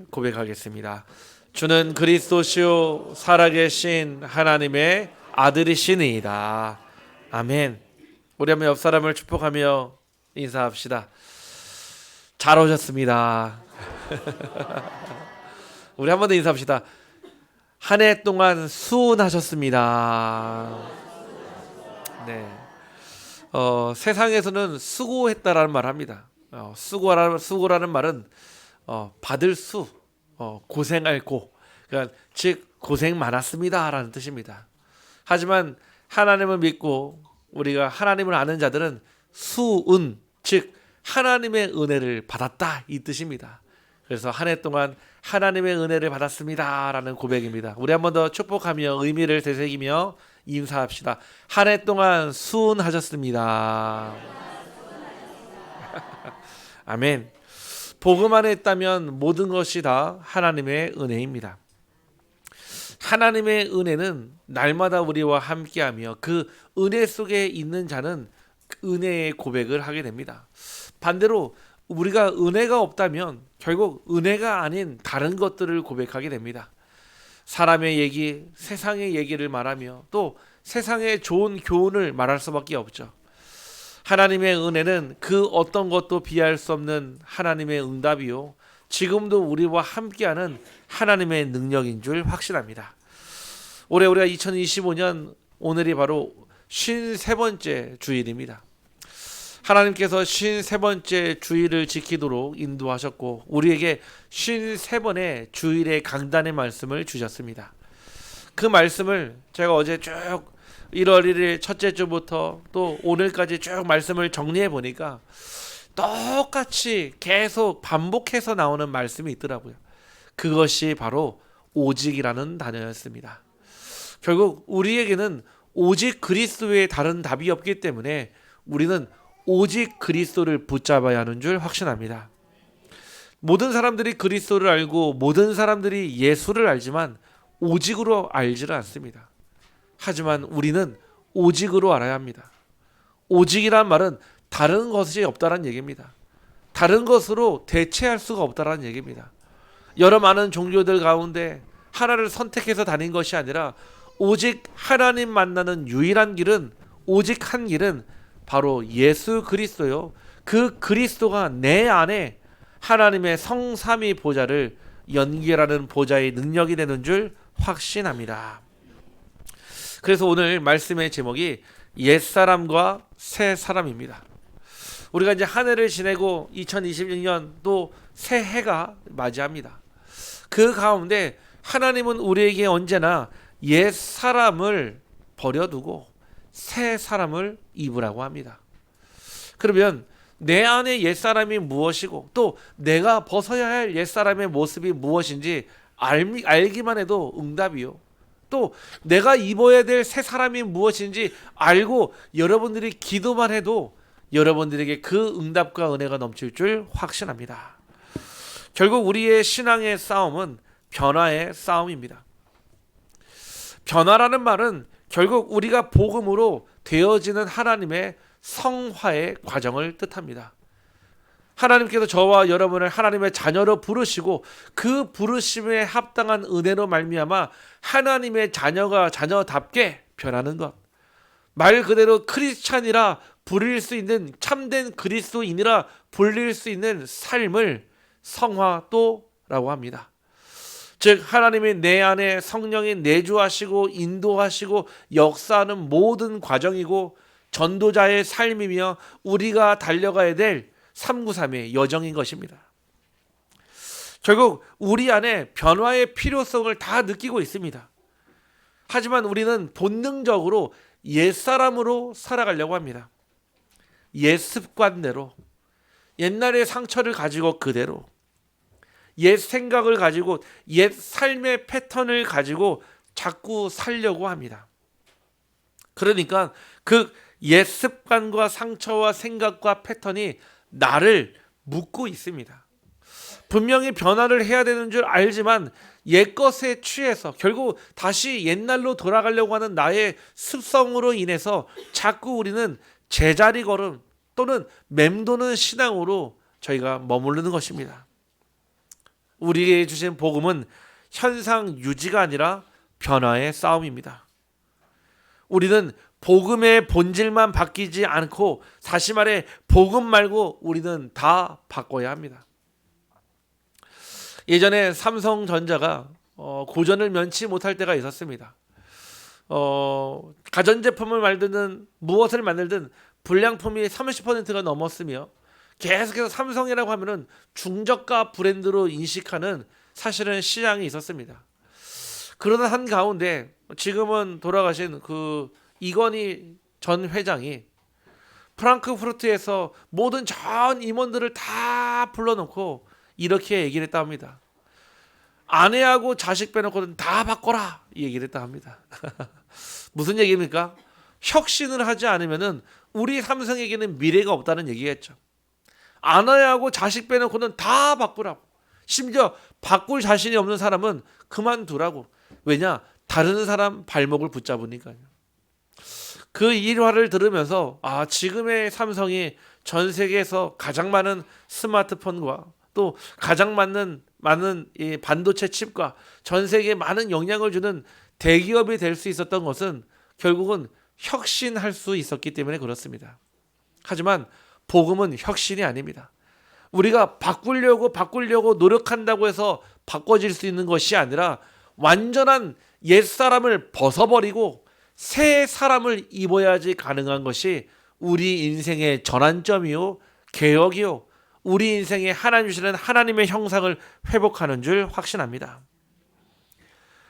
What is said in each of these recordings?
고백하겠습니다. 주는 그리스도시요 살아계신 하나님의 아들이시니이다. 아멘. 우리 한번 옆 사람을 축복하며 인사합시다. 잘 오셨습니다. 우리 한 번 더 인사합시다. 한 해 동안 수고하셨습니다. 네. 세상에서는 수고했다라는 말을 합니다. 수고라는 말은 받을 수, 고생할 고, 그러니까 즉 고생 많았습니다라는 뜻입니다. 하지만 하나님을 믿고 우리가 하나님을 아는 자들은 수은, 즉 하나님의 은혜를 받았다 이 뜻입니다. 그래서 한 해 동안 하나님의 은혜를 받았습니다라는 고백입니다. 우리 한 번 더 축복하며 의미를 되새기며 인사합시다. 한 해 동안 수고하셨습니다. 아멘. 복음 안에 있다면 모든 것이 다 하나님의 은혜입니다. 하나님의 은혜는 날마다 우리와 함께하며 그 은혜 속에 있는 자는 은혜의 고백을 하게 됩니다. 반대로 우리가 은혜가 없다면 결국 은혜가 아닌 다른 것들을 고백하게 됩니다. 사람의 얘기, 세상의 얘기를 말하며 또 세상의 좋은 교훈을 말할 수밖에 없죠. 하나님의 은혜는 그 어떤 것도 비할 수 없는 하나님의 응답이요, 지금도 우리와 함께하는 하나님의 능력인 줄 확신합니다. 올해 우리가 2025년 오늘이 바로 53번째 주일입니다. 하나님께서 53번째 주일을 지키도록 인도하셨고 우리에게 53번의 주일의 강단의 말씀을 주셨습니다. 그 말씀을 제가 어제 쭉 1월 1일 첫째 주부터 또 오늘까지 쭉 말씀을 정리해 보니까 똑같이 계속 반복해서 나오는 말씀이 있더라고요. 그것이 바로 오직이라는 단어였습니다. 결국 우리에게는 오직 그리스도의 다른 답이 없기 때문에 우리는 오직 그리스도를 붙잡아야 하는 줄 확신합니다. 모든 사람들이 그리스도를 알고 모든 사람들이 예수를 알지만 오직으로 알지를 않습니다. 하지만 우리는 오직으로 알아야 합니다. 오직이란 말은 다른 것이 없다는 얘기입니다. 다른 것으로 대체할 수가 없다는 얘기입니다. 여러 많은 종교들 가운데 하나를 선택해서 다닌 것이 아니라 오직 하나님 만나는 유일한 길은, 오직 한 길은 바로 예수 그리스도요. 그 그리스도가 내 안에 하나님의 성삼위 보좌를 연결하는 보좌의 능력이 되는 줄 확신합니다. 그래서 오늘 말씀의 제목이 옛사람과 새사람입니다. 우리가 이제 한 해를 지내고 2026년 또 새해가 맞이합니다. 그 가운데 하나님은 우리에게 언제나 옛사람을 버려두고 새사람을 입으라고 합니다. 그러면 내 안에 옛사람이 무엇이고 또 내가 벗어야 할 옛사람의 모습이 무엇인지 알기만 해도 응답이요, 또 내가 입어야 될 새 사람이 무엇인지 알고 여러분들이 기도만 해도 여러분들에게 그 응답과 은혜가 넘칠 줄 확신합니다. 결국 우리의 신앙의 싸움은 변화의 싸움입니다. 변화라는 말은 결국 우리가 복음으로 되어지는 하나님의 성화의 과정을 뜻합니다. 하나님께서 저와 여러분을 하나님의 자녀로 부르시고 그 부르심에 합당한 은혜로 말미암아 하나님의 자녀가 자녀답게 변하는 것, 말 그대로 크리스찬이라 부릴 수 있는, 참된 그리스도인이라 불릴 수 있는 삶을 성화도라고 합니다. 즉 하나님이 내 안에 성령이 내주하시고 인도하시고 역사하는 모든 과정이고 전도자의 삶이며 우리가 달려가야 될 393의 여정인 것입니다. 결국 우리 안에 변화의 필요성을 다 느끼고 있습니다. 하지만 우리는 본능적으로 옛사람으로 살아가려고 합니다. 옛 습관대로, 옛날의 상처를 가지고 그대로, 옛 생각을 가지고 옛 삶의 패턴을 가지고 자꾸 살려고 합니다. 그러니까 그 옛 습관과 상처와 생각과 패턴이 나를 묶고 있습니다. 분명히 변화를 해야 되는 줄 알지만 옛것에 취해서 결국 다시 옛날로 돌아가려고 하는 나의 습성으로 인해서 자꾸 우리는 제자리 걸음 또는 맴도는 신앙으로 저희가 머무르는 것입니다. 우리에게 주신 복음은 현상 유지가 아니라 변화의 싸움입니다. 우리는 복음의 본질만 바뀌지 않고, 다시 말해 복음 말고 우리는 다 바꿔야 합니다. 예전에 삼성전자가 고전을 면치 못할 때가 있었습니다. 가전제품을 만들든 무엇을 만들든 불량품이 30%가 넘었으며, 계속해서 삼성이라고 하면은 중저가 브랜드로 인식하는 사실은 시장이 있었습니다. 그러던 한 가운데 지금은 돌아가신 그 이건희 전 회장이 프랑크푸르트에서 모든 전 임원들을 다 불러놓고 이렇게 얘기를 했다 합니다. 아내하고 자식 빼놓고는 다 바꿔라, 이 얘기를 했다 합니다. 무슨 얘기입니까? 혁신을 하지 않으면은 우리 삼성에게는 미래가 없다는 얘기겠죠. 아내하고 자식 빼놓고는 다 바꾸라고. 심지어 바꿀 자신이 없는 사람은 그만두라고. 왜냐? 다른 사람 발목을 붙잡으니까요. 그 일화를 들으면서 지금의 삼성이 전 세계에서 가장 많은 스마트폰과 또 가장 많은 이 반도체 칩과 전 세계에 많은 영향을 주는 대기업이 될 수 있었던 것은 결국은 혁신할 수 있었기 때문에 그렇습니다. 하지만 복음은 혁신이 아닙니다. 우리가 바꾸려고 노력한다고 해서 바꿔질 수 있는 것이 아니라, 완전한 옛사람을 벗어버리고 새 사람을 입어야지 가능한 것이 우리 인생의 전환점이요, 개혁이요, 우리 인생에 하나님 주시는 하나님의 형상을 회복하는 줄 확신합니다.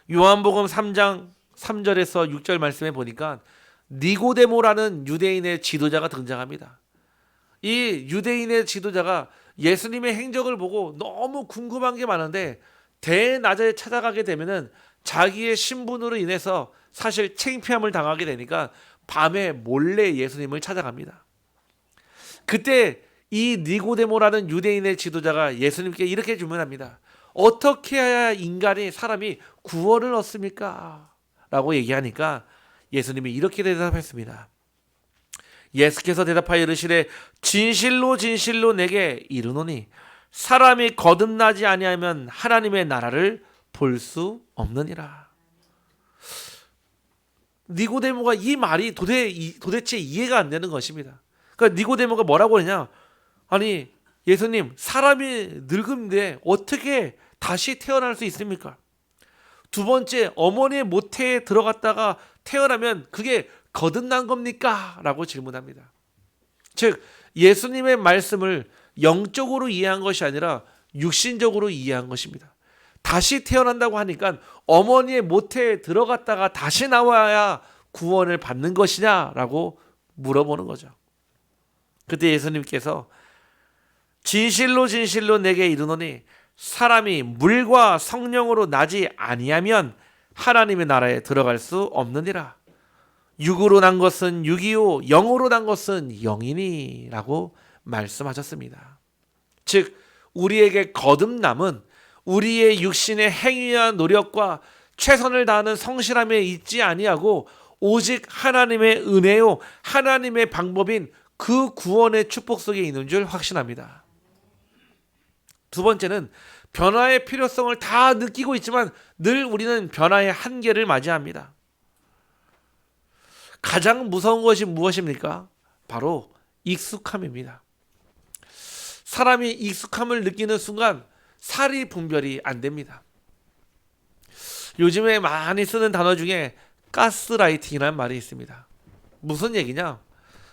요한복음 3장 3절에서 6절 말씀에 보니까 니고데모라는 유대인의 지도자가 등장합니다. 이 유대인의 지도자가 예수님의 행적을 보고 너무 궁금한 게 많은데, 대낮에 찾아가게 되면은 자기의 신분으로 인해서 사실 창피함을 당하게 되니까 밤에 몰래 예수님을 찾아갑니다. 그때 이 니고데모라는 유대인의 지도자가 예수님께 이렇게 질문합니다. 어떻게 해야 사람이 구원을 얻습니까? 라고 얘기하니까 예수님이 이렇게 대답했습니다. 예수께서 대답하여 이르시되 진실로 진실로 내게 이르노니 사람이 거듭나지 아니하면 하나님의 나라를 볼 수 없느니라. 니고데모가 이 말이 도대체 이해가 안 되는 것입니다. 그러니까 니고데모가 뭐라고 하냐? 아니 예수님, 사람이 늙은데 어떻게 다시 태어날 수 있습니까? 두 번째, 어머니의 모태에 들어갔다가 태어나면 그게 거듭난 겁니까? 라고 질문합니다. 즉 예수님의 말씀을 영적으로 이해한 것이 아니라 육신적으로 이해한 것입니다. 다시 태어난다고 하니까 어머니의 모태에 들어갔다가 다시 나와야 구원을 받는 것이냐라고 물어보는 거죠. 그때 예수님께서 진실로 진실로 내게 이르노니 사람이 물과 성령으로 나지 아니하면 하나님의 나라에 들어갈 수 없느니라. 육으로 난 것은 육이요 영으로 난 것은 영이니 라고 말씀하셨습니다. 즉 우리에게 거듭남은 우리의 육신의 행위와 노력과 최선을 다하는 성실함에 있지 아니하고 오직 하나님의 은혜요 하나님의 방법인 그 구원의 축복 속에 있는 줄 확신합니다. 두 번째는 변화의 필요성을 다 느끼고 있지만 늘 우리는 변화의 한계를 맞이합니다. 가장 무서운 것이 무엇입니까? 바로 익숙함입니다. 사람이 익숙함을 느끼는 순간 살이 분별이 안 됩니다. 요즘에 많이 쓰는 단어 중에 가스라이팅이라는 말이 있습니다. 무슨 얘기냐?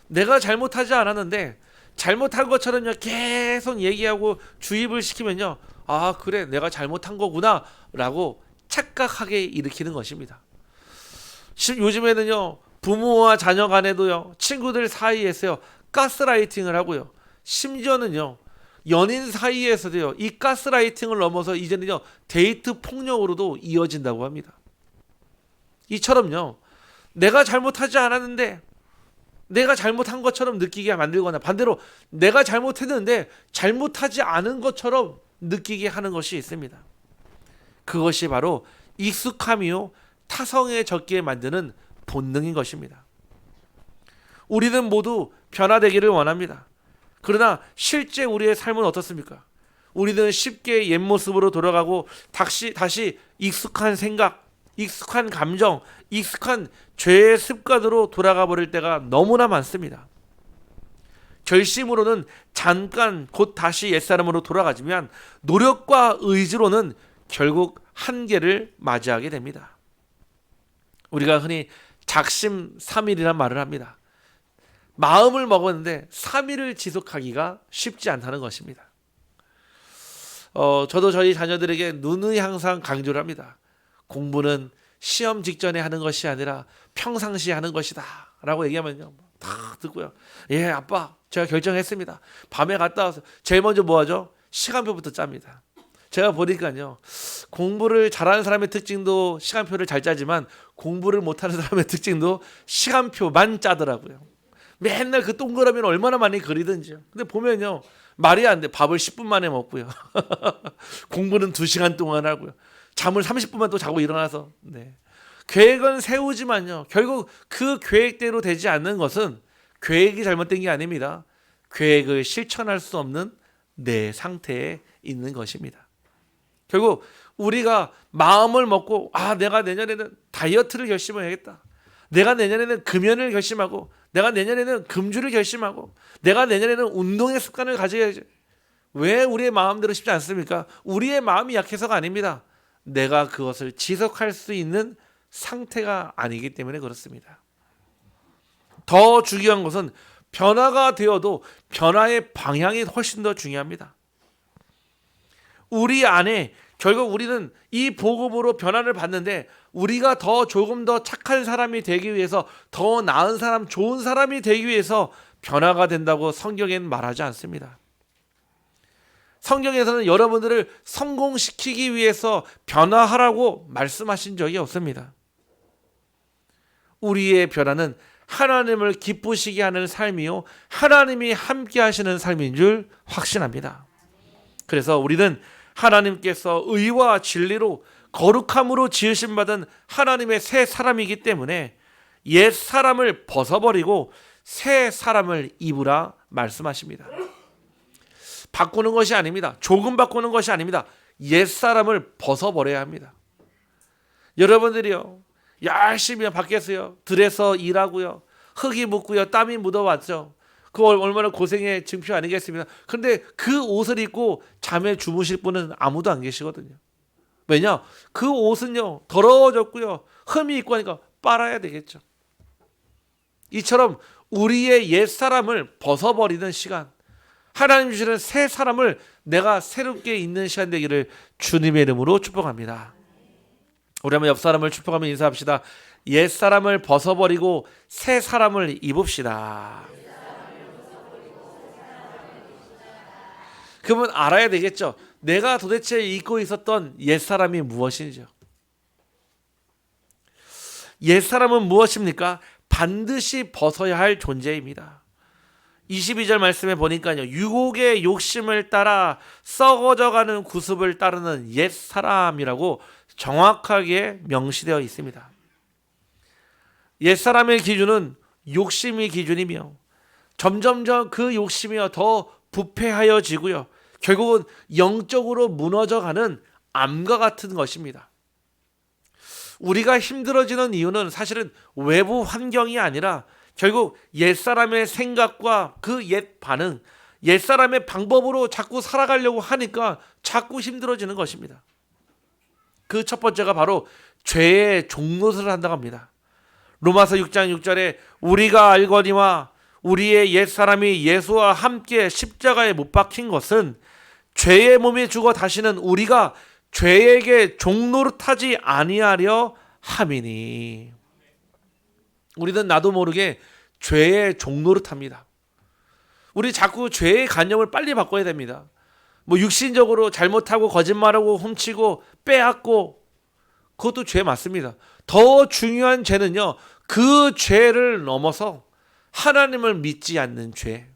내가 잘못하지 않았는데 잘못한 것처럼 계속 얘기하고 주입을 시키면요, 아 그래 내가 잘못한 거구나 라고 착각하게 일으키는 것입니다. 요즘에는요 부모와 자녀 간에도요 친구들 사이에서요 가스라이팅을 하고요, 심지어는요 연인 사이에서도요 이 가스라이팅을 넘어서 이제는요 데이트 폭력으로도 이어진다고 합니다. 이처럼요 내가 잘못하지 않았는데 내가 잘못한 것처럼 느끼게 만들거나 반대로 내가 잘못했는데 잘못하지 않은 것처럼 느끼게 하는 것이 있습니다. 그것이 바로 익숙함이요 타성에 젖게 만드는 본능인 것입니다. 우리는 모두 변화되기를 원합니다. 그러나 실제 우리의 삶은 어떻습니까? 우리는 쉽게 옛 모습으로 돌아가고 다시 익숙한 생각, 익숙한 감정, 익숙한 죄의 습관으로 돌아가 버릴 때가 너무나 많습니다. 결심으로는 잠깐 곧 다시 옛사람으로 돌아가지만 노력과 의지로는 결국 한계를 맞이하게 됩니다. 우리가 흔히 작심삼일이란 말을 합니다. 마음을 먹었는데 3일을 지속하기가 쉽지 않다는 것입니다. 저도 저희 자녀들에게 누누이 항상 강조를 합니다. 공부는 시험 직전에 하는 것이 아니라 평상시에 하는 것이다 라고 얘기하면요, 다 듣고요. 예, 아빠 제가 결정했습니다. 밤에 갔다 와서 제일 먼저 뭐 하죠? 시간표부터 짭니다. 제가 보니까요, 공부를 잘하는 사람의 특징도 시간표를 잘 짜지만 공부를 못하는 사람의 특징도 시간표만 짜더라고요. 맨날 그 동그라미는 얼마나 많이 그리든지요. 근데 보면요, 말이 안 돼. 밥을 10분 만에 먹고요. 공부는 2시간 동안 하고요. 잠을 30분만 또 자고 일어나서. 네. 계획은 세우지만요, 결국 그 계획대로 되지 않는 것은 계획이 잘못된 게 아닙니다. 계획을 실천할 수 없는 내 상태에 있는 것입니다. 결국 우리가 마음을 먹고 내가 내년에는 다이어트를 결심해야겠다. 내가 내년에는 금연을 결심하고, 내가 내년에는 금주를 결심하고, 내가 내년에는 운동의 습관을 가져야지. 왜 우리의 마음대로 쉽지 않습니까? 우리의 마음이 약해서가 아닙니다. 내가 그것을 지속할 수 있는 상태가 아니기 때문에 그렇습니다. 더 중요한 것은 변화가 되어도 변화의 방향이 훨씬 더 중요합니다. 우리 안에 결국 우리는 이 복음으로 변화를 받는데, 우리가 조금 더 착한 사람이 되기 위해서, 더 나은 사람, 좋은 사람이 되기 위해서 변화가 된다고 성경에는 말하지 않습니다. 성경에서는 여러분들을 성공시키기 위해서 변화하라고 말씀하신 적이 없습니다. 우리의 변화는 하나님을 기쁘시게 하는 삶이요, 하나님이 함께 하시는 삶인 줄 확신합니다. 그래서 우리는 하나님께서 의와 진리로 거룩함으로 지으심 받은 하나님의 새 사람이기 때문에 옛 사람을 벗어버리고 새 사람을 입으라 말씀하십니다. 바꾸는 것이 아닙니다. 조금 바꾸는 것이 아닙니다. 옛 사람을 벗어버려야 합니다. 여러분들이요, 열심히 밖에서요, 들에서 일하고요, 흙이 묻고요, 땀이 묻어왔죠. 그거 얼마나 고생의 증표 아니겠습니까? 근데 그 옷을 입고 잠에 주무실 분은 아무도 안 계시거든요. 왜냐? 그 옷은요, 더러워졌고요, 흠이 있고 하니까 빨아야 되겠죠. 이처럼 우리의 옛 사람을 벗어버리는 시간, 하나님 주시는 새 사람을 내가 새롭게 있는 시간 되기를 주님의 이름으로 축복합니다. 우리 한번 옆 사람을 축복하며 인사합시다. 옛 사람을 벗어버리고 새 사람을 입읍시다. 그러면 알아야 되겠죠. 내가 도대체 입고 있었던 옛 사람이 무엇인지요. 옛 사람은 무엇입니까? 반드시 벗어야 할 존재입니다. 22절 말씀에 보니까요, 유혹의 욕심을 따라 썩어져가는 구습을 따르는 옛 사람이라고 정확하게 명시되어 있습니다. 옛 사람의 기준은 욕심이 기준이며, 점점점 그 욕심이 더 부패하여지고요, 결국은 영적으로 무너져가는 암과 같은 것입니다. 우리가 힘들어지는 이유는 사실은 외부 환경이 아니라 결국 옛사람의 생각과 그 옛 반응, 옛사람의 방법으로 자꾸 살아가려고 하니까 자꾸 힘들어지는 것입니다. 그 첫 번째가 바로 죄의 종노릇을 한다고 합니다. 로마서 6장 6절에 우리가 알거니와 우리의 옛사람이 예수와 함께 십자가에 못 박힌 것은 죄의 몸에 죽어 다시는 우리가 죄에게 종노릇하지 아니하려 함이니. 우리는 나도 모르게 죄의 종노릇합니다. 우리 자꾸 죄의 관념을 빨리 바꿔야 됩니다. 육신적으로 잘못하고 거짓말하고 훔치고 빼앗고, 그것도 죄 맞습니다. 더 중요한 죄는요, 그 죄를 넘어서 하나님을 믿지 않는 죄,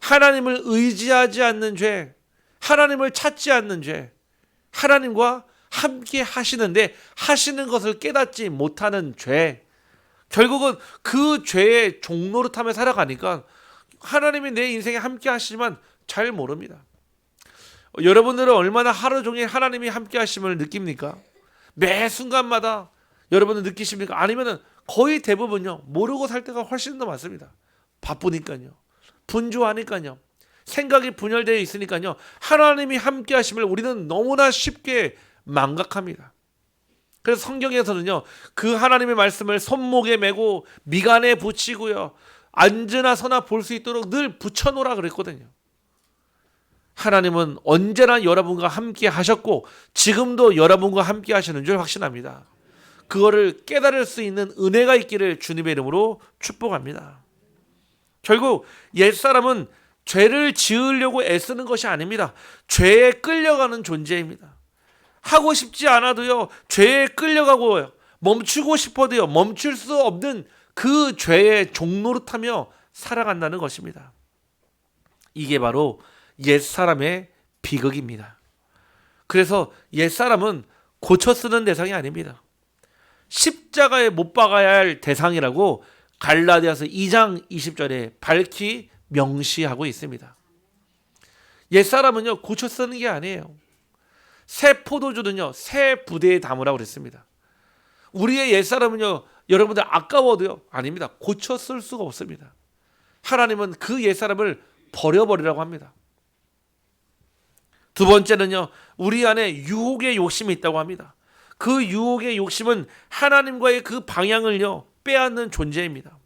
하나님을 의지하지 않는 죄, 하나님을 찾지 않는 죄, 하나님과 함께 하시는데 하시는 것을 깨닫지 못하는 죄, 결국은 그 죄의 종노릇하며 살아가니까 하나님이 내 인생에 함께 하시지만 잘 모릅니다. 여러분들은 얼마나 하루 종일 하나님이 함께 하심을 느낍니까? 매 순간마다 여러분은 느끼십니까? 아니면은 거의 대부분요, 모르고 살 때가 훨씬 더 많습니다. 바쁘니까요, 분주하니까요, 생각이 분열되어 있으니까요, 하나님이 함께 하심을 우리는 너무나 쉽게 망각합니다. 그래서 성경에서는요, 그 하나님의 말씀을 손목에 메고 미간에 붙이고요, 앉으나 서나 볼 수 있도록 늘 붙여놓으라 그랬거든요. 하나님은 언제나 여러분과 함께 하셨고 지금도 여러분과 함께 하시는 줄 확신합니다. 그거를 깨달을 수 있는 은혜가 있기를 주님의 이름으로 축복합니다. 결국 옛사람은 죄를 지으려고 애쓰는 것이 아닙니다. 죄에 끌려가는 존재입니다. 하고 싶지 않아도요, 죄에 끌려가고 멈추고 싶어도요, 멈출 수 없는 그 죄의 종노릇하며 살아간다는 것입니다. 이게 바로 옛사람의 비극입니다. 그래서 옛사람은 고쳐 쓰는 대상이 아닙니다. 십자가에 못 박아야 할 대상이라고 갈라디아서 2장 20절에 밝히 명시하고 있습니다. 옛사람은요, 고쳐 쓰는 게 아니에요. 새 포도주는요, 새 부대에 담으라고 그랬습니다. 우리의 옛사람은요, 여러분들 아까워도요, 아닙니다. 고쳐 쓸 수가 없습니다. 하나님은 그 옛사람을 버려버리라고 합니다. 두 번째는요, 우리 안에 유혹의 욕심이 있다고 합니다. 그 유혹의 욕심은 하나님과의 그 방향을요, 빼앗는 존재입니다.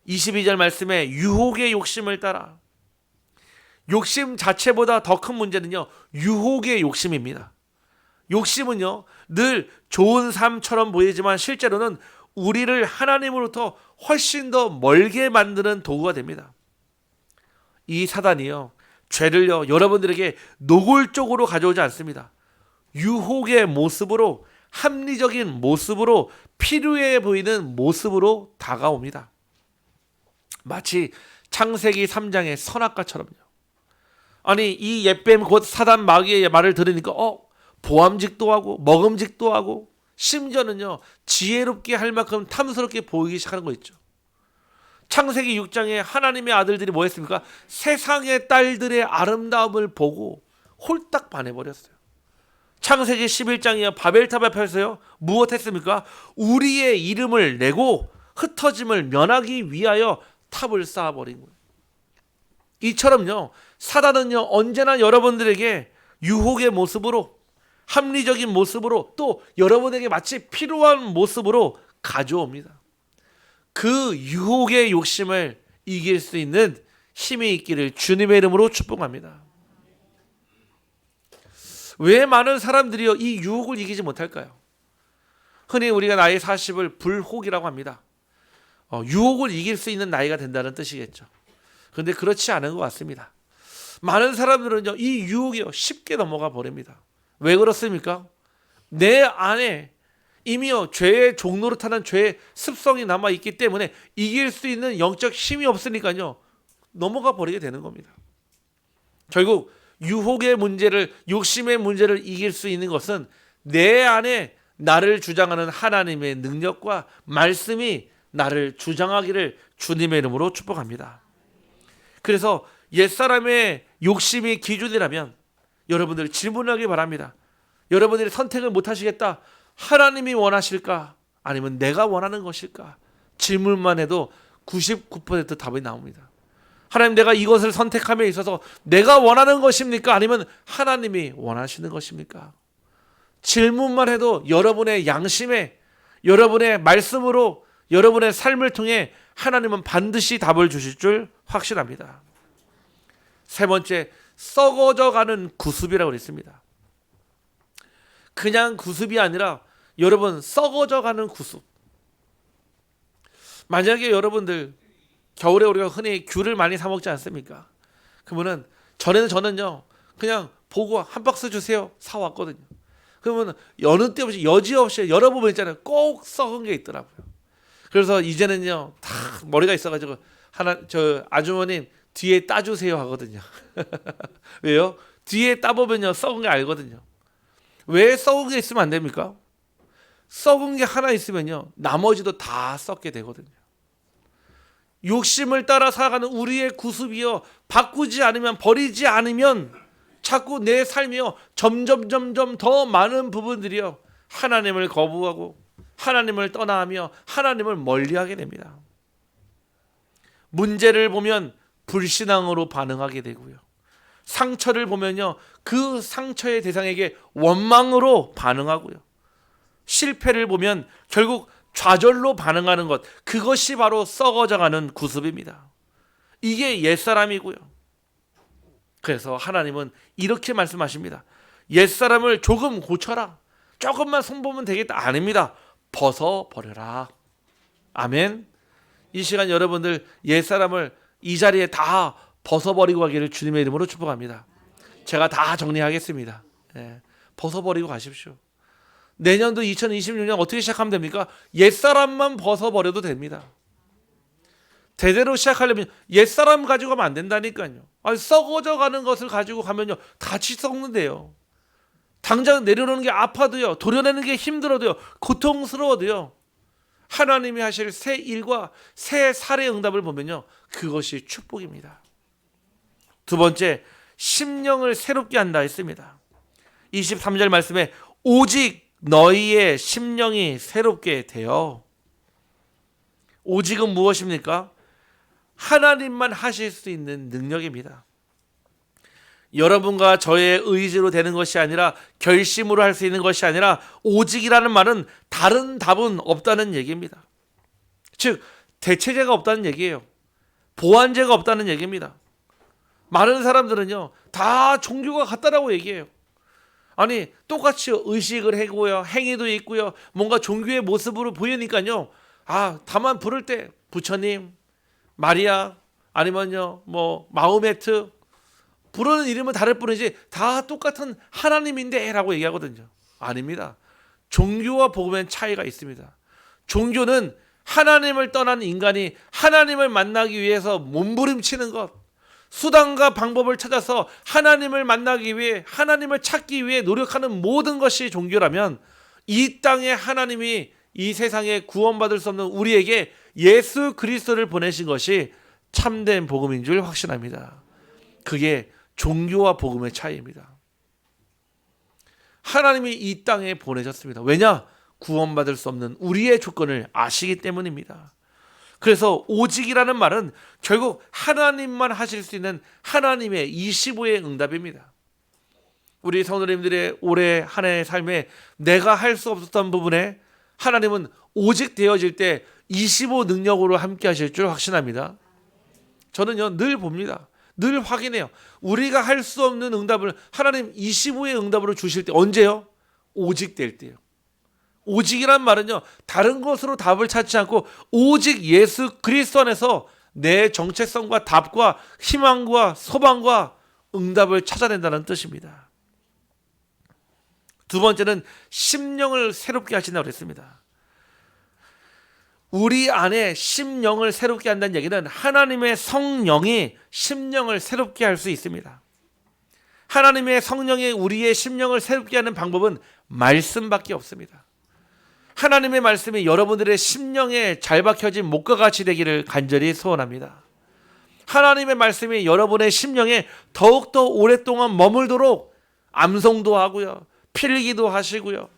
22절 말씀에 유혹의 욕심을 따라, 욕심 자체보다 더 큰 문제는요, 유혹의 욕심입니다. 욕심은요, 늘 좋은 삶처럼 보이지만 실제로는 우리를 하나님으로부터 훨씬 더 멀게 만드는 도구가 됩니다. 이 사단이요, 죄를요, 여러분들에게 노골적으로 가져오지 않습니다. 유혹의 모습으로, 합리적인 모습으로, 필요해 보이는 모습으로 다가옵니다. 마치 창세기 3장의 선악과처럼요. 아니, 이 옛뱀 곧 사단 마귀의 말을 들으니까 보암직도 하고 먹음직도 하고 심지어는요, 지혜롭게 할 만큼 탐스럽게 보이기 시작하는 거 있죠. 창세기 6장에 하나님의 아들들이 뭐 했습니까? 세상의 딸들의 아름다움을 보고 홀딱 반해버렸어요. 창세기 11장이요, 바벨탑 앞에서요, 무엇했습니까? 우리의 이름을 내고 흩어짐을 면하기 위하여 탑을 쌓아버린 거예요. 이처럼요, 사단은요, 언제나 여러분들에게 유혹의 모습으로, 합리적인 모습으로, 또 여러분에게 마치 필요한 모습으로 가져옵니다. 그 유혹의 욕심을 이길 수 있는 힘이 있기를 주님의 이름으로 축복합니다. 왜 많은 사람들이요, 이 유혹을 이기지 못할까요? 흔히 우리가 나이 40을 불혹이라고 합니다. 유혹을 이길 수 있는 나이가 된다는 뜻이겠죠. 그런데 그렇지 않은 것 같습니다. 많은 사람들은요, 이 유혹이요, 쉽게 넘어가 버립니다. 왜 그렇습니까? 내 안에 이미요, 죄의 종노릇하는 죄의 습성이 남아있기 때문에 이길 수 있는 영적 힘이 없으니까요, 넘어가 버리게 되는 겁니다. 결국 유혹의 문제를, 욕심의 문제를 이길 수 있는 것은 내 안에 나를 주장하는 하나님의 능력과 말씀이 나를 주장하기를 주님의 이름으로 축복합니다. 그래서 옛사람의 욕심이 기준이라면 여러분들 질문하기 바랍니다. 여러분들이 선택을 못하시겠다, 하나님이 원하실까, 아니면 내가 원하는 것일까? 질문만 해도 99% 답이 나옵니다. 하나님, 내가 이것을 선택함에 있어서 내가 원하는 것입니까? 아니면 하나님이 원하시는 것입니까? 질문만 해도 여러분의 양심에, 여러분의 말씀으로, 여러분의 삶을 통해 하나님은 반드시 답을 주실 줄 확신합니다. 세 번째, 썩어져가는 구습이라고 했습니다. 그냥 구습이 아니라 여러분, 썩어져가는 구습. 만약에 여러분들 겨울에 우리가 흔히 귤을 많이 사 먹지 않습니까? 그러면은 저는요, 그냥 보고 한 박스 주세요 사왔거든요. 그러면 여느 때 없이, 여지없이 열어보면 있잖아요, 꼭 썩은 게 있더라고요. 그래서 이제는요, 다 머리가 있어가지고 저 아주머님 뒤에 따주세요 하거든요. 왜요? 뒤에 따보면요, 썩은 게 알거든요. 왜 썩은 게 있으면 안 됩니까? 썩은 게 하나 있으면요, 나머지도 다 썩게 되거든요. 욕심을 따라 살아가는 우리의 구습이요, 바꾸지 않으면, 버리지 않으면 자꾸 내 삶이요 점점 더 많은 부분들이요 하나님을 거부하고 하나님을 떠나하며 하나님을 멀리하게 됩니다. 문제를 보면 불신앙으로 반응하게 되고요. 상처를 보면요 그 상처의 대상에게 원망으로 반응하고요. 실패를 보면 결국 좌절로 반응하는 것, 그것이 바로 썩어져가는 구습입니다. 이게 옛사람이고요. 그래서 하나님은 이렇게 말씀하십니다. 옛사람을 조금 고쳐라. 조금만 손보면 되겠다. 아닙니다. 벗어버려라. 아멘. 이 시간 여러분들 옛사람을 이 자리에 다 벗어버리고 가기를 주님의 이름으로 축복합니다. 제가 다 정리하겠습니다. 벗어버리고 가십시오. 내년도 2026년 어떻게 시작하면 됩니까? 옛사람만 벗어버려도 됩니다. 대대로 시작하려면 옛사람 가지고 가면 안 된다니까요. 썩어져가는 것을 가지고 가면요 같이 썩는데요. 당장 내려놓는 게 아파도요, 도려내는 게 힘들어도요, 고통스러워도요, 하나님이 하실 새 일과 새 살의 응답을 보면요 그것이 축복입니다. 두 번째, 심령을 새롭게 한다 했습니다. 23절 말씀에 오직 너희의 심령이 새롭게 되어. 오직은 무엇입니까? 하나님만 하실 수 있는 능력입니다. 여러분과 저의 의지로 되는 것이 아니라, 결심으로 할 수 있는 것이 아니라, 오직이라는 말은 다른 답은 없다는 얘기입니다. 즉 대체제가 없다는 얘기예요. 보완제가 없다는 얘기입니다. 많은 사람들은요 다 종교가 같다라고 얘기해요. 아니 똑같이 의식을 하고요, 행위도 있고요, 뭔가 종교의 모습으로 보이니까요, 다만 부를 때 부처님, 마리아, 아니면요 뭐 마호메트, 부르는 이름은 다를 뿐이지 다 똑같은 하나님인데 라고 얘기하거든요. 아닙니다. 종교와 복음엔 차이가 있습니다. 종교는 하나님을 떠난 인간이 하나님을 만나기 위해서 몸부림치는 것, 수단과 방법을 찾아서 하나님을 만나기 위해, 하나님을 찾기 위해 노력하는 모든 것이 종교라면, 이 땅에 하나님이 이 세상에 구원받을 수 없는 우리에게 예수 그리스도를 보내신 것이 참된 복음인 줄 확신합니다. 그게 종교와 복음의 차이입니다. 하나님이 이 땅에 보내셨습니다. 왜냐? 구원받을 수 없는 우리의 조건을 아시기 때문입니다. 그래서 오직이라는 말은 결국 하나님만 하실 수 있는 하나님의 25의 응답입니다. 우리 성도님들의 올해 한 해의 삶에 내가 할 수 없었던 부분에 하나님은 오직 되어질 때 25 능력으로 함께 하실 줄 확신합니다. 저는요 늘 봅니다. 늘 확인해요. 우리가 할 수 없는 응답을 하나님 25의 응답으로 주실 때 언제요? 오직 될 때요. 오직이란 말은요 다른 것으로 답을 찾지 않고 오직 예수 그리스도 안에서 내 정체성과 답과 희망과 소망과 응답을 찾아낸다는 뜻입니다. 두 번째는 심령을 새롭게 하신다고 했습니다. 우리 안에 심령을 새롭게 한다는 얘기는 하나님의 성령이 심령을 새롭게 할 수 있습니다. 하나님의 성령이 우리의 심령을 새롭게 하는 방법은 말씀밖에 없습니다. 하나님의 말씀이 여러분들의 심령에 잘 박혀진 목과 같이 되기를 간절히 소원합니다. 하나님의 말씀이 여러분의 심령에 더욱더 오랫동안 머물도록 암송도 하고요, 필기도 하시고요,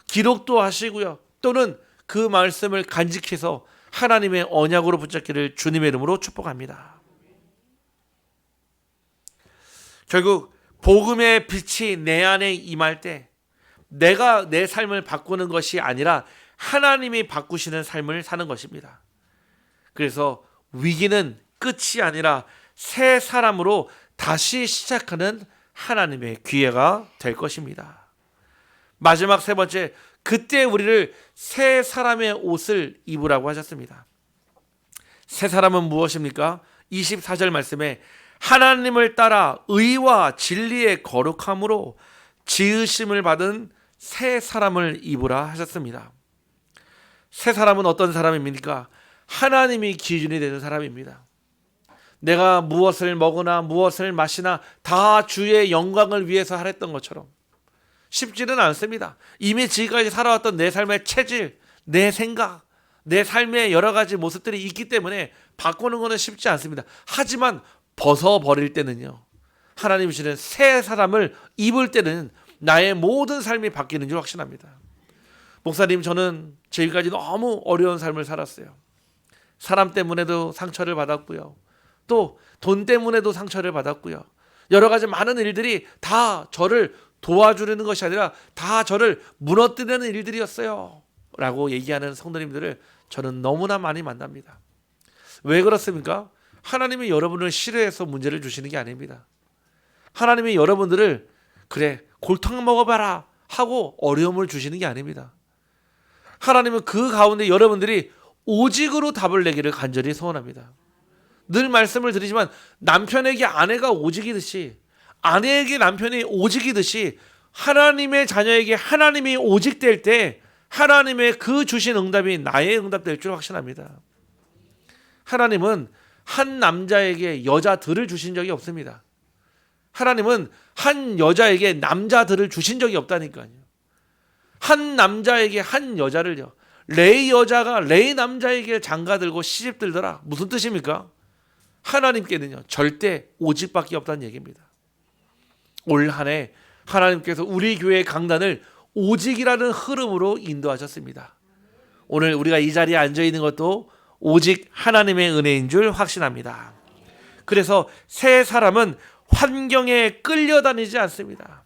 기록도 하시고요, 또는 그 말씀을 간직해서 하나님의 언약으로 붙잡기를 주님의 이름으로 축복합니다. 결국 복음의 빛이 내 안에 임할 때 내가 내 삶을 바꾸는 것이 아니라 하나님이 바꾸시는 삶을 사는 것입니다. 그래서 위기는 끝이 아니라 새 사람으로 다시 시작하는 하나님의 기회가 될 것입니다. 마지막 세 번째, 그때 우리를 새 사람의 옷을 입으라고 하셨습니다. 새 사람은 무엇입니까? 24절 말씀에 하나님을 따라 의와 진리의 거룩함으로 지으심을 받은 새 사람을 입으라 하셨습니다. 새 사람은 어떤 사람입니까? 하나님이 기준이 되는 사람입니다. 내가 무엇을 먹으나 무엇을 마시나 다 주의 영광을 위해서 하랬던 것처럼 쉽지는 않습니다. 이미 지금까지 살아왔던 내 삶의 체질, 내 생각, 내 삶의 여러 가지 모습들이 있기 때문에 바꾸는 것은 쉽지 않습니다. 하지만 벗어버릴 때는요, 하나님 주시는 새 사람을 입을 때는 나의 모든 삶이 바뀌는 줄 확신합니다. 목사님, 저는 지금까지 너무 어려운 삶을 살았어요. 사람 때문에도 상처를 받았고요. 또 돈 때문에도 상처를 받았고요. 여러 가지 많은 일들이 다 저를 도와주려는 것이 아니라 다 저를 무너뜨리는 일들이었어요 라고 얘기하는 성도님들을 저는 너무나 많이 만납니다. 왜 그렇습니까? 하나님이 여러분을 싫어해서 문제를 주시는 게 아닙니다. 하나님이 여러분들을 그래 골탕 먹어봐라 하고 어려움을 주시는 게 아닙니다. 하나님은 그 가운데 여러분들이 오직으로 답을 내기를 간절히 소원합니다. 늘 말씀을 드리지만 남편에게 아내가 오직이듯이, 아내에게 남편이 오직이듯이 하나님의 자녀에게 하나님이 오직될 때 하나님의 그 주신 응답이 나의 응답될 줄 확신합니다. 하나님은 한 남자에게 여자들을 주신 적이 없습니다. 하나님은 한 여자에게 남자들을 주신 적이 없다니까요. 한 남자에게 한 여자를요. 레이 여자가 레이 남자에게 장가들고 시집들더라. 무슨 뜻입니까? 하나님께는요 절대 오직밖에 없다는 얘기입니다. 올 한 해 하나님께서 우리 교회의 강단을 오직이라는 흐름으로 인도하셨습니다. 오늘 우리가 이 자리에 앉아 있는 것도 오직 하나님의 은혜인 줄 확신합니다. 그래서 새 사람은 환경에 끌려다니지 않습니다.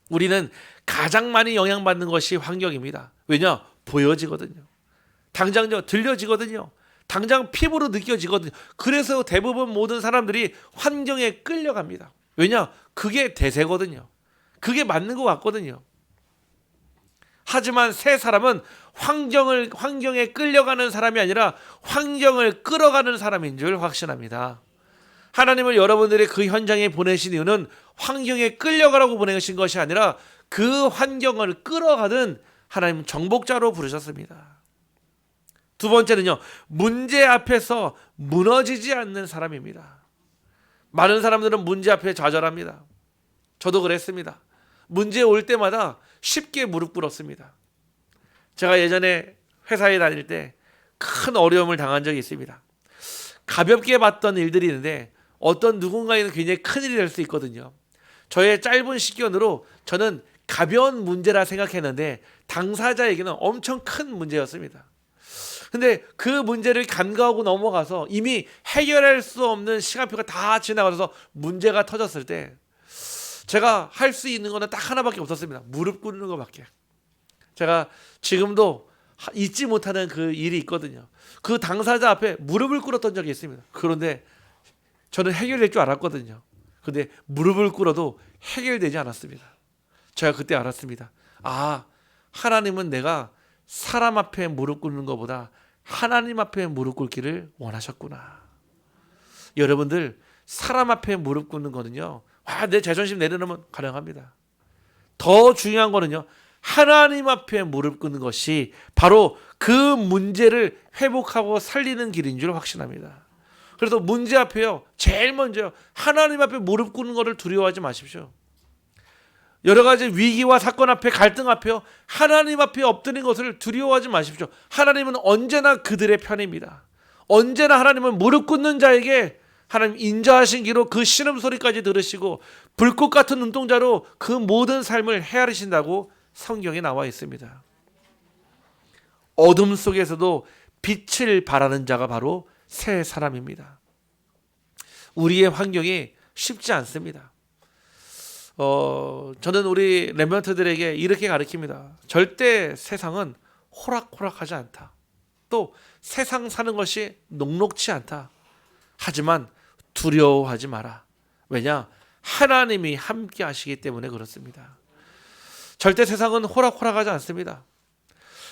우리는 가장 많이 영향받는 것이 환경입니다. 왜냐? 보여지거든요. 당장 들려지거든요. 당장 피부로 느껴지거든요. 그래서 대부분 모든 사람들이 환경에 끌려갑니다. 왜냐? 그게 대세거든요. 그게 맞는 것 같거든요. 하지만 새 사람은 환경에 끌려가는 사람이 아니라 환경을 끌어가는 사람인 줄 확신합니다. 하나님을 여러분들이 그 현장에 보내신 이유는 환경에 끌려가라고 보내신 것이 아니라 그 환경을 끌어가는 하나님 정복자로 부르셨습니다. 두 번째는요, 문제 앞에서 무너지지 않는 사람입니다. 많은 사람들은 문제 앞에 좌절합니다. 저도 그랬습니다. 문제 올 때마다 쉽게 무릎 꿇었습니다. 제가 예전에 회사에 다닐 때 큰 어려움을 당한 적이 있습니다. 가볍게 봤던 일들이 있는데 어떤 누군가에는 굉장히 큰일이 될 수 있거든요. 저의 짧은 시견으로 저는 가벼운 문제라 생각했는데 당사자에게는 엄청 큰 문제였습니다. 근데 그 문제를 간과하고 넘어가서 이미 해결할 수 없는 시간표가 다 지나가서 문제가 터졌을 때 제가 할 수 있는 거는 딱 하나밖에 없었습니다. 무릎 꿇는 것밖에. 제가 지금도 잊지 못하는 그 일이 있거든요. 그 당사자 앞에 무릎을 꿇었던 적이 있습니다. 그런데 저는 해결될 줄 알았거든요. 근데 무릎을 꿇어도 해결되지 않았습니다. 제가 그때 알았습니다. 아, 하나님은 내가 사람 앞에 무릎 꿇는 것보다 하나님 앞에 무릎 꿇기를 원하셨구나. 여러분들, 사람 앞에 무릎 꿇는 거는요, 내 자존심 내려놓으면 가능합니다. 더 중요한 거는요, 하나님 앞에 무릎 꿇는 것이 바로 그 문제를 회복하고 살리는 길인 줄 확신합니다. 그래서 문제 앞에요, 제일 먼저 하나님 앞에 무릎 꿇는 것을 두려워하지 마십시오. 여러 가지 위기와 사건 앞에, 갈등 앞에요, 하나님 앞에 엎드린 것을 두려워하지 마십시오. 하나님은 언제나 그들의 편입니다. 언제나 하나님은 무릎 꿇는 자에게 하나님 인자하신 기로 그 신음소리까지 들으시고 불꽃 같은 눈동자로 그 모든 삶을 헤아리신다고 성경에 나와 있습니다. 어둠 속에서도 빛을 발하는 자가 바로 새 사람입니다. 우리의 환경이 쉽지 않습니다. 저는 우리 렘넌트들에게 이렇게 가르칩니다. 절대 세상은 호락호락하지 않다. 또 세상 사는 것이 녹록치 않다. 하지만 두려워하지 마라. 왜냐? 하나님이 함께 하시기 때문에 그렇습니다. 절대 세상은 호락호락하지 않습니다.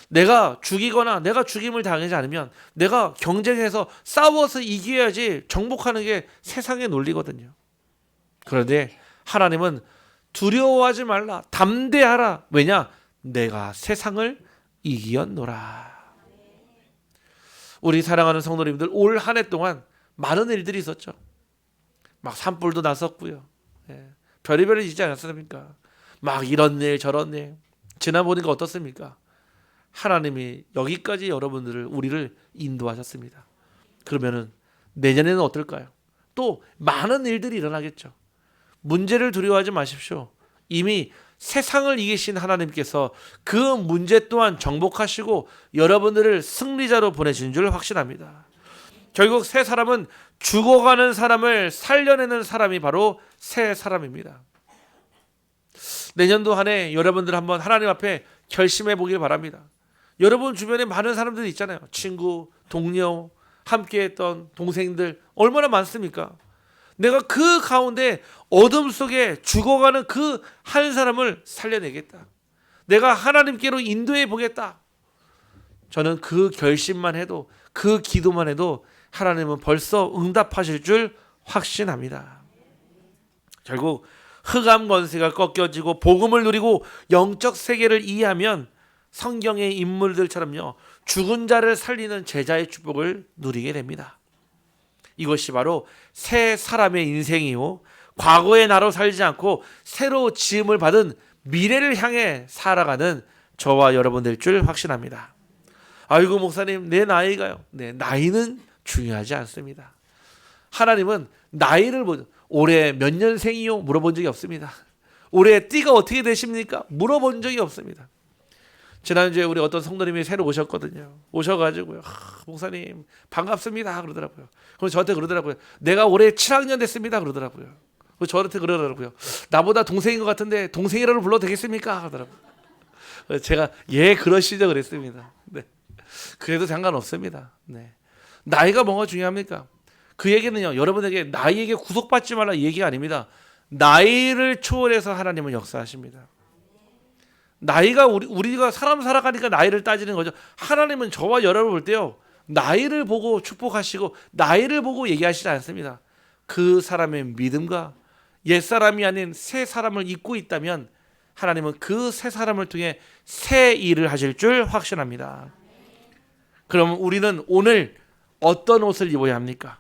내가 죽이거나 내가 죽임을 당하지 않으면 내가 경쟁해서 싸워서 이겨야지 정복하는 게 세상의 논리거든요. 그런데 하나님은 두려워하지 말라, 담대하라. 왜냐? 내가 세상을 이기었노라. 우리 사랑하는 성도님들, 올 한 해 동안 많은 일들이 있었죠. 막 산불도 났었고요. 별의별이 있지 않았습니까? 막 이런 일 저런 일. 지나보니까 어떻습니까? 하나님이 여기까지 여러분들을, 우리를 인도하셨습니다. 그러면은 내년에는 어떨까요? 또 많은 일들이 일어나겠죠. 문제를 두려워하지 마십시오. 이미 세상을 이기신 하나님께서 그 문제 또한 정복하시고 여러분들을 승리자로 보내신 줄 확신합니다. 결국 새 사람은 죽어가는 사람을 살려내는 사람이 바로 새 사람입니다. 내년도 한 해 여러분들 한번 하나님 앞에 결심해 보길 바랍니다. 여러분 주변에 많은 사람들이 있잖아요. 친구, 동료, 함께했던 동생들 얼마나 많습니까? 내가 그 가운데 어둠 속에 죽어가는 그 한 사람을 살려내겠다. 내가 하나님께로 인도해 보겠다. 저는 그 결심만 해도, 그 기도만 해도 하나님은 벌써 응답하실 줄 확신합니다. 결국 흑암 권세가 꺾여지고 복음을 누리고 영적 세계를 이해하면 성경의 인물들처럼요, 죽은 자를 살리는 제자의 축복을 누리게 됩니다. 이것이 바로 새 사람의 인생이요, 과거의 나로 살지 않고 새로 지음을 받은 미래를 향해 살아가는 저와 여러분 될 줄 확신합니다. 아이고 목사님, 내 나이가요. 네, 나이는 중요하지 않습니다. 하나님은 나이를 올해 몇 년생이요? 물어본 적이 없습니다. 올해 띠가 어떻게 되십니까? 물어본 적이 없습니다. 지난주에 우리 어떤 성도님이 새로 오셨거든요. 오셔가지고요, 목사님 반갑습니다 그러더라고요. 그럼 저한테 그러더라고요. 내가 올해 7학년 됐습니다 그러더라고요. 저한테 그러더라고요. 나보다 동생인 것 같은데 동생이라고 불러도 되겠습니까? 하더라고요. 제가 예 그러시죠 그랬습니다. 네. 그래도 상관없습니다. 네. 나이가 뭐가 중요합니까? 그 얘기는요, 여러분에게 나이에게 구속받지 말라 이 얘기가 아닙니다. 나이를 초월해서 하나님은 역사하십니다. 나이가 우리가 사람 살아가니까 나이를 따지는 거죠. 하나님은 저와 여러분을 볼 때요, 나이를 보고 축복하시고 나이를 보고 얘기하시지 않습니다. 그 사람의 믿음과 옛사람이 아닌 새 사람을 입고 있다면 하나님은 그 새 사람을 통해 새 일을 하실 줄 확신합니다. 그럼 우리는 오늘 어떤 옷을 입어야 합니까?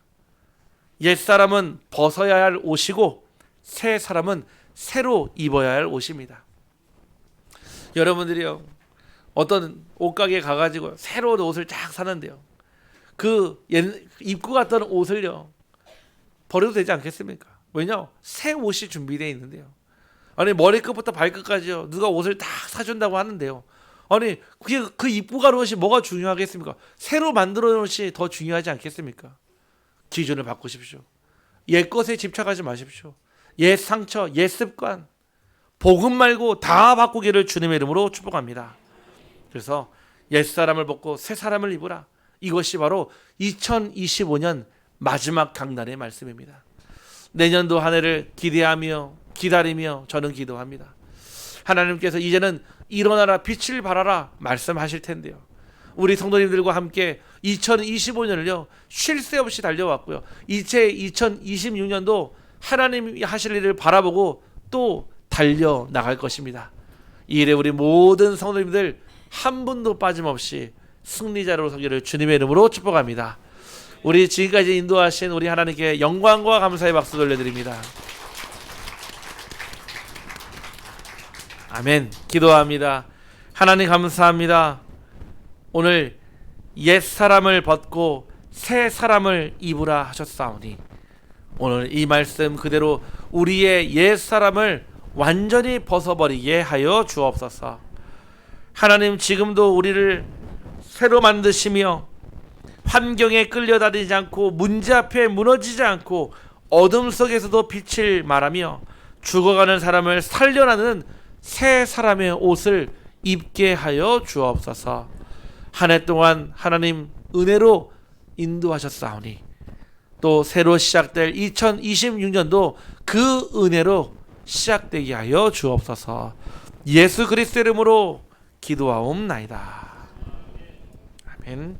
옛사람은 벗어야 할 옷이고 새 사람은 새로 입어야 할 옷입니다. 여러분들이요, 어떤 옷가게에 가가지고 새로운 옷을 쫙 사는데요, 그 입고 갔던 옷을요 버려도 되지 않겠습니까? 왜냐? 새 옷이 준비되어 있는데요. 아니 머리끝부터 발끝까지요 누가 옷을 딱 사준다고 하는데요, 아니 그 입고 가는 옷이 뭐가 중요하겠습니까? 새로 만들어 놓은 옷이 더 중요하지 않겠습니까? 기준을 바꾸십시오. 옛 것에 집착하지 마십시오. 옛 상처, 옛 습관, 복음 말고 다 바꾸기를 주님의 이름으로 축복합니다. 그래서 옛사람을 벗고 새사람을 입으라. 이것이 바로 2025년 마지막 강단의 말씀입니다. 내년도 한 해를 기대하며 기다리며 저는 기도합니다. 하나님께서 이제는 일어나라 빛을 발하라 말씀하실 텐데요, 우리 성도님들과 함께 2025년을요 쉴 새 없이 달려왔고요, 이제 2026년도 하나님이 하실 일을 바라보고 또 달려나갈 것입니다. 이 일에 우리 모든 성도님들 한 분도 빠짐없이 승리자로 서기를 주님의 이름으로 축복합니다. 우리 지금까지 인도하신 우리 하나님께 영광과 감사의 박수 돌려드립니다. 아멘. 기도합니다. 하나님 감사합니다. 오늘 옛 사람을 벗고 새 사람을 입으라 하셨사오니 오늘 이 말씀 그대로 우리의 옛 사람을 완전히 벗어버리게 하여 주옵소서. 하나님, 지금도 우리를 새로 만드시며 환경에 끌려다니지 않고 문제 앞에 무너지지 않고 어둠 속에서도 빛을 말하며 죽어가는 사람을 살려나는 새 사람의 옷을 입게 하여 주옵소서. 한 해 동안 하나님 은혜로 인도하셨사오니 또 새로 시작될 2026년도 그 은혜로 시작되게 하여 주옵소서. 예수 그리스도 이름으로 기도하옵나이다. 아멘.